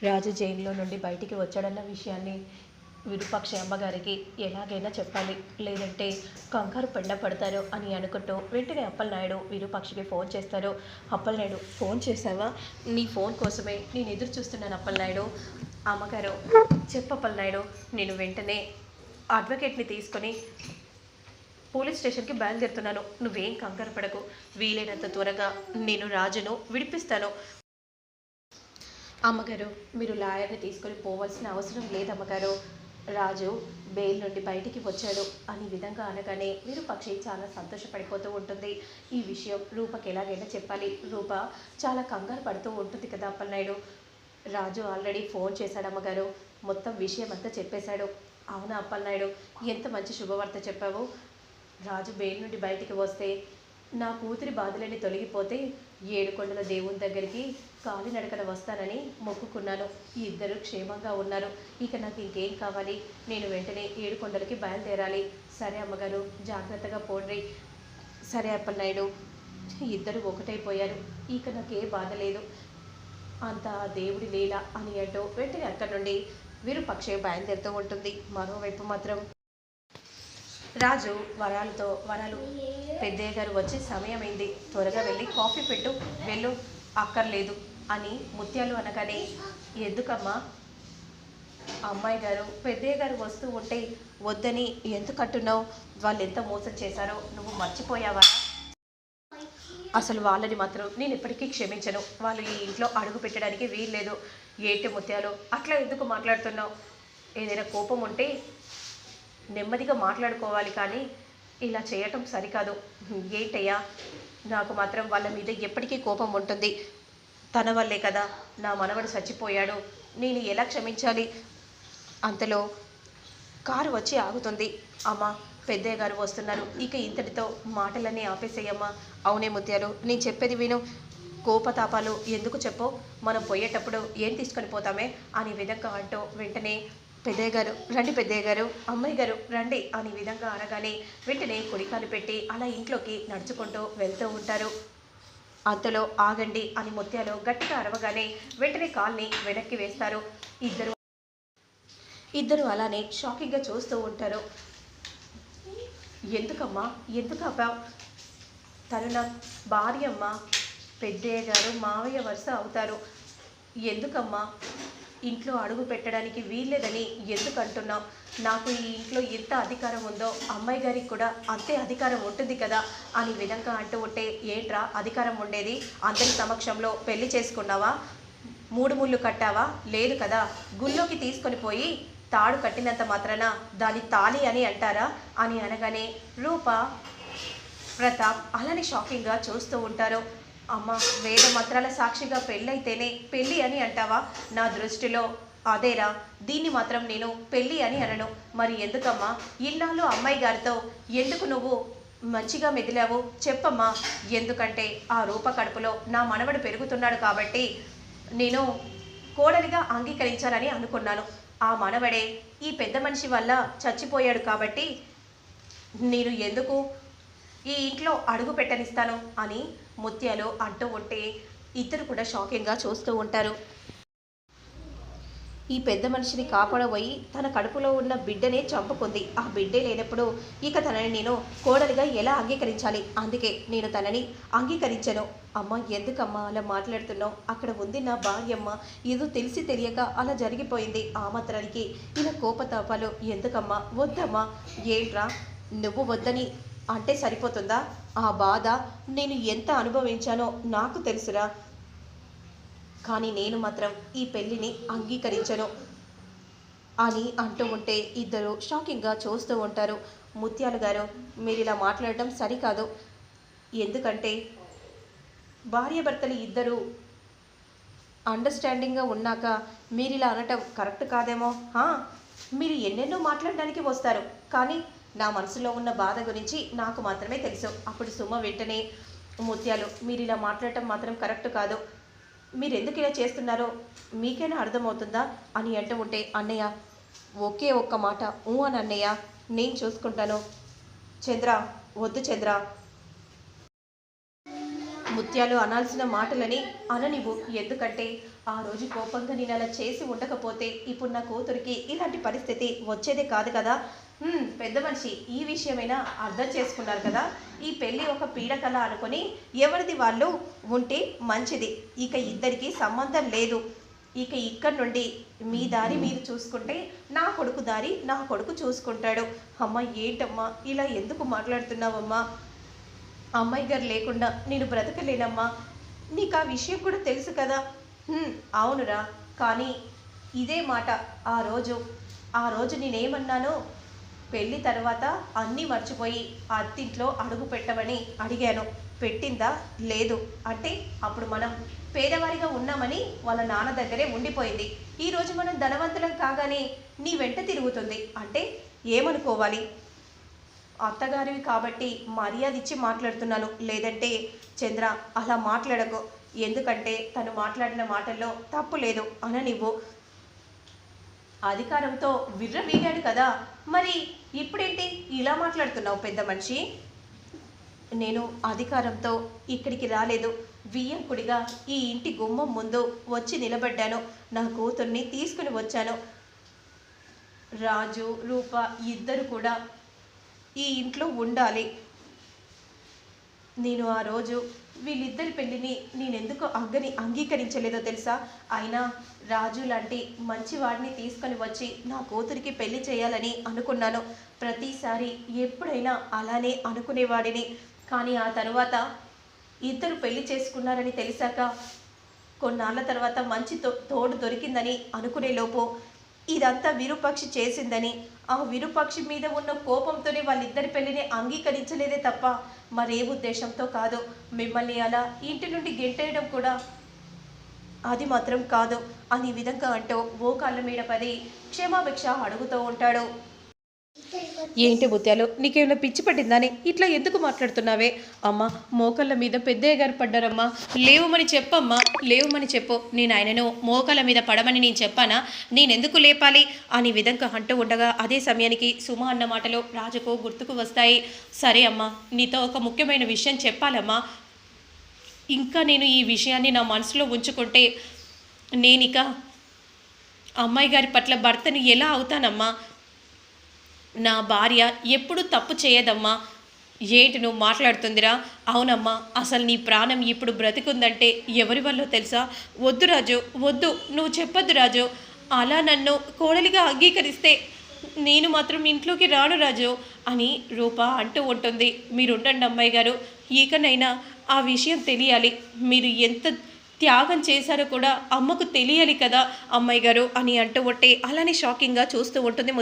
రాజు జైల్లో నుండి బయటికి వచ్చాడన్న విషయాన్ని విరూపాక్షి అమ్మగారికి ఎలాగైనా చెప్పాలి, లేదంటే కంగారు పడతారు అని అనుకుంటూ వెంటనే అప్పలనాయుడు విరూపాక్షికి ఫోన్ చేస్తారు. అప్పలనాయుడు, ఫోన్ చేశావా? నీ ఫోన్ కోసమే నేను ఎదురు చూస్తున్నాను అప్పలనాయుడు. అమ్మగారు, చెప్పప్పలనాయుడు, నేను వెంటనే అడ్వకేట్ని తీసుకొని పోలీస్ స్టేషన్కి బయలుదేరుతున్నాను. నువ్వేం కంగారు పడకు, వీలైనంత త్వరగా నేను రాజును విడిపిస్తాను. అమ్మగారు, మీరు లాయర్ని తీసుకొని పోవాల్సిన అవసరం లేదమ్మగారు. రాజు బెయిల్ నుండి బయటికి వచ్చాడు అని విధంగా అనగానే విరూపాక్షి చాలా సంతోషపడిపోతూ ఉంటుంది. ఈ విషయం రూపకి ఎలాగైనా చెప్పాలి. రూప చాలా కంగారు పడుతూ ఉంటుంది కదా అప్పలనాయుడు. రాజు ఆల్రెడీ ఫోన్ చేశాడు అమ్మగారు, మొత్తం విషయం అంతా చెప్పేశాడు. అవునా అప్పలనాయుడు, ఎంత మంచి శుభవార్త చెప్పావు. రాజు బెయిల్ నుండి బయటికి వస్తే నా కూతురి బాధలన్నీ తొలగిపోతే ఏడుకొండల దేవుని దగ్గరికి కాలినడకన వస్తానని మొక్కుకున్నాను. ఈ ఇద్దరు క్షేమంగా ఉన్నారు. ఇక నాకు ఇంకేం కావాలి? నేను వెంటనే ఏడుకొండలకి బయలుదేరాలి. సరే అమ్మగారు, జాగ్రత్తగా పోండి. సరే అప్పలనాయుడు, ఇద్దరు ఒకటైపోయారు. ఇక నాకే బాధ లేదు, అంతా దేవుడి లీల అని అంటూ వెంటనే అక్కడి నుండి విరూపాక్షి బయలుదేరుతూ ఉంటుంది. మరోవైపు మాత్రం రాజు వరాలు పెద్దయ్య గారు వచ్చే సమయమైంది, త్వరగా వెళ్ళి కాఫీ పెట్టు, వెళ్ళు. అక్కర్లేదు అని ముత్యాలు అనగానే, ఎందుకమ్మా? అమ్మాయి గారు పెద్దయ్య గారు వస్తూ ఉంటే వద్దని ఎందుకు అంటున్నావు? వాళ్ళు ఎంత మోసం చేశారో నువ్వు మర్చిపోయావా? అసలు వాళ్ళని మాత్రం నేను ఎప్పటికీ క్షమించను. వాళ్ళు ఈ ఇంట్లో అడుగు పెట్టడానికి వీల్లేదు. ఏంటి ముత్యాలు అట్లా ఎందుకు మాట్లాడుతున్నావు? ఏదైనా కోపం ఉంటే నెమ్మదిగా మాట్లాడుకోవాలి, కానీ ఇలా చేయటం సరికాదు. ఏంటయ్యా, నాకు మాత్రం వాళ్ళ మీద ఎప్పటికీ కోపం ఉంటుంది. తన వల్లే కదా నా మనవడు చచ్చిపోయాడు, నేను ఎలా క్షమించాలి? అంతలో కారు వచ్చి ఆగుతుంది. అమ్మా, పెద్దయ్య గారు వస్తున్నారు, ఇక ఇంతటితో మాటలన్నీ ఆపేసేయమ్మా. అవునే ముత్యాలు, నేను చెప్పేది విను. కోపతాపాలు ఎందుకు చెప్పు? మనం పోయేటప్పుడు ఏం తీసుకొని పోతామే అని విధంగా అంటూ వెంటనే పెద్దయ్య గారు రండి, పెద్దయ్య గారు, అమ్మాయి గారు రండి అని విధంగా అనగానే వెంటనే కుడికాలు పెట్టి అలా ఇంట్లోకి నడుచుకుంటూ వెళ్తూ ఉంటారు. అంతలో ఆగండి అని ముత్యాలు గట్టిగా అరవగానే వెంటనే కాల్ని వెనక్కి వేస్తారు. ఇద్దరు అలానే షాకింగ్గా చూస్తూ ఉంటారు. ఎందుకమ్మా, ఎందుకు ఆపావు? తను నా భార్య అమ్మ, పెద్దయ్య గారు మావయ్య వరుస అవుతారు. ఎందుకమ్మా ఇంట్లో అడుగు పెట్టడానికి వీల్లేదని ఎందుకు అంటున్నావు? నాకు ఈ ఇంట్లో ఎంత అధికారం ఉందో అమ్మాయి గారికి కూడా అంతే అధికారం ఉంటుంది కదా అని విధంగా అంటూ ఉంటే, ఏంట్రా అధికారం ఉండేది? అందరి సమక్షంలో పెళ్లి చేసుకున్నావా? 3 ముళ్ళు కట్టావా? లేదు కదా. గుళ్ళోకి తీసుకొని పోయి తాడు కట్టినంత మాత్రాన దాని తాళి అని అంటారా అని అనగానే రూప, ప్రతాప్ అలానే షాకింగ్గా చూస్తూ ఉంటారు. అమ్మ, వేద మంత్రాల సాక్షిగా పెళ్ళైతేనే పెళ్ళి అని అంటావా? నా దృష్టిలో అదేరా, దీన్ని మాత్రం నేను పెళ్ళి అని అనను. మరి ఎందుకమ్మా ఇన్నాళ్ళు అమ్మాయి గారితో ఎందుకు నువ్వు మంచిగా మెదిలావు చెప్పమ్మా? ఎందుకంటే ఆ రూప కడుపులో నా మనవడు పెరుగుతున్నాడు కాబట్టి నేను కోడలిగా అంగీకరించాలని అనుకున్నాను. ఆ మనవడే ఈ పెద్ద మనిషి వల్ల చచ్చిపోయాడు కాబట్టి నేను ఎందుకు ఈ ఇంట్లో అడుగు పెట్టనిస్తాను అని ముత్యాలు అంటూ ఉంటే ఇద్దరు కూడా షాకింగ్గా చూస్తూ ఉంటారు. ఈ పెద్ద మనిషిని కాపాడబోయి తన కడుపులో ఉన్న బిడ్డనే చంపుకుంది. ఆ బిడ్డే లేనప్పుడు ఇక తనని నేను కోడలిగా ఎలా అంగీకరించాలి? అందుకే నేను తనని అంగీకరించను. అమ్మ, ఎందుకమ్మా అలా మాట్లాడుతున్నావు? అక్కడ ఉంది నా భార్యమ్మ, ఏదో తెలిసి తెలియక అలా జరిగిపోయింది. ఆ మాత్రానికి ఇలా కోపతాపాలు ఎందుకమ్మా? వద్దమ్మా. ఏంట్రా, నువ్వు వద్దని అంటే సరిపోతుందా? ఆ బాధ నేను ఎంత అనుభవించానో నాకు తెలుసురా, కానీ నేను మాత్రం ఈ పెళ్ళిని అంగీకరించను అని అంటూ ఉంటే ఇద్దరు షాకింగ్గా చూస్తూ ఉంటారు. ముత్యాలు గారు, మీరు ఇలా మాట్లాడటం సరికాదు. ఎందుకంటే భార్యాభర్తలు ఇద్దరు అండర్స్టాండింగ్గా ఉన్నాక మీరు ఇలా అనటం కరెక్ట్ కాదేమో. మీరు ఎన్నెన్నో మాట్లాడడానికి వస్తారు, కానీ నా మనసులో ఉన్న బాధ గురించి నాకు మాత్రమే తెలుసు. అప్పుడు సుమ వెంటనే, ముత్యాలు, మీరు ఇలా మాట్లాడటం మాత్రం కరెక్ట్ కాదు. మీరు ఎందుకు ఇలా చేస్తున్నారో మీకైనా అర్థమవుతుందా అని అంటూ ఉంటే, అన్నయ్య ఒకే ఒక్క మాట అని అన్నయ్య, నేను చూసుకుంటాను. చంద్ర, వద్దు చంద్ర, ముత్యాలు అనాల్సిన మాటలని అననివ్వు. ఎందుకంటే ఆ రోజు కోపంగా నేను అలా చేసి ఉండకపోతే ఇప్పుడు నా కూతురికి ఇలాంటి పరిస్థితి వచ్చేదే కాదు కదా. పెద్ద మనిషి ఈ విషయమైనా అర్థం చేసుకున్నారు కదా. ఈ పెళ్ళి ఒక పీడకల అనుకొని ఎవరిది వాళ్ళు ఉంటే మంచిది. ఇక ఇద్దరికి సంబంధం లేదు. ఇక ఇక్కడి నుండి మీ దారి మీరు చూసుకుంటే నా కొడుకు దారి నా కొడుకు చూసుకుంటాడు. అమ్మ ఏంటమ్మా ఇలా ఎందుకు మాట్లాడుతున్నావమ్మా? అమ్మాయి గారు లేకుండా నేను బ్రతకలేనమ్మా. నీకు ఆ విషయం కూడా తెలుసు కదా. అవునురా, కానీ ఇదే మాట ఆ రోజు నేనేమన్నానో పెళ్ళి తర్వాత అన్నీ మర్చిపోయి అత్తింట్లో అడుగు పెట్టమని అడిగాను. పెట్టిందా? లేదు. అంటే అప్పుడు మనం పేదవారిగా ఉన్నామని వాళ్ళ నాన్న దగ్గరే ఉండిపోయింది. ఈరోజు మనం ధనవంతులం కాగానే నీ వెంట తిరుగుతుంది అంటే ఏమనుకోవాలి? అత్తగారివి కాబట్టి మర్యాద ఇచ్చి మాట్లాడుతున్నాను. లేదంటే చంద్ర అలా మాట్లాడకు. ఎందుకంటే తను మాట్లాడిన మాటల్లో తప్పు లేదు అననివ్వు. అధికారంతో విర్రవీగాడు కదా, మరి ఇప్పుడేంటి ఇలా మాట్లాడుతున్నావు పెద్ద మనిషి? నేను అధికారంతో ఇక్కడికి రాలేదు. వియ్యంకుడిగా ఈ ఇంటి గుమ్మం ముందు వచ్చి నిలబడ్డాను. నా కూతుర్ని తీసుకుని వచ్చాను. రాజు రూప ఇద్దరు కూడా ఈ ఇంట్లో ఉండాలి. నేను ఆ రోజు వీళ్ళిద్దరి పెళ్ళిని నేనెందుకు అంగీకరించలేదో తెలుసా? అయినా రాజు లాంటి మంచివాడిని తీసుకొని వచ్చి నా కూతురికి పెళ్లి చేయాలని అనుకున్నాను. ప్రతిసారి ఎప్పుడైనా అలానే అనుకునేవాడిని. కానీ ఆ తర్వాత ఇద్దరు పెళ్లి చేసుకున్నారని తెలిసాక కొన్నాళ్ళ తర్వాత మంచి తోడు దొరికిందని అనుకునేలోపు ఇదంతా విరూపాక్షి చేసిందని, ఆ విరూపాక్షి మీద ఉన్న కోపంతోనే వాళ్ళిద్దరి పెళ్లిని అంగీకరించలేదే తప్ప మరే ఉద్దేశంతో కాదు. మిమ్మల్ని అలా ఇంటి నుండి గెంటేయడం కూడా అది మాత్రం కాదు అని విధంగా అంటూ ఓ కాళ్ళ మీద పడి క్షమాభిక్ష అడుగుతూ ఉంటాడు. ఏంటి ముత్యాలు, నీకేమైనా పిచ్చి పట్టిందని ఇట్లా ఎందుకు మాట్లాడుతున్నావే? అమ్మ మోకళ్ళ మీద పెద్దయ్య గారు పడ్డారమ్మా, లేవమని చెప్పమ్మా, లేవమని చెప్పు. నేను ఆయనను మోకళ్ళ మీద పడమని నేను చెప్పానా? నేనెందుకు లేపాలి అని విధంగా అంటూ ఉండగా అదే సమయానికి సుమ అన్న మాటలు రాజుకు గుర్తుకు వస్తాయి. సరే అమ్మా, నీతో ఒక ముఖ్యమైన విషయం చెప్పాలమ్మా. ఇంకా నేను ఈ విషయాన్ని నా మనసులో ఉంచుకుంటే నేనిక అమ్మాయి గారి పట్ల భర్తని ఎలా అవుతానమ్మా? నా భార్య ఎప్పుడు తప్పు చేయదమ్మా. ఏంటి నువ్వు మాట్లాడుతుందిరా? అవునమ్మా, అసలు నీ ప్రాణం ఇప్పుడు బ్రతికుందంటే ఎవరి వల్ల తెలుసా? వద్దు రాజు, వద్దు, నువ్వు చెప్పొద్దు రాజు. అలా నన్ను కోడలిగా అంగీకరిస్తే నేను మాత్రం ఇంట్లోకి రాను రాజు అని రూప అంటూ ఉంటుంది. మీరుండండి అమ్మాయి గారు, ఇకనైనా ఆ విషయం తెలియాలి. మీరు ఎంత త్యాగం చేశారో కూడా అమ్మకు తెలియాలి కదా అమ్మాయి గారు అని అంటూ ఉంటే అలానే షాకింగ్గా చూస్తూ ఉంటుంది.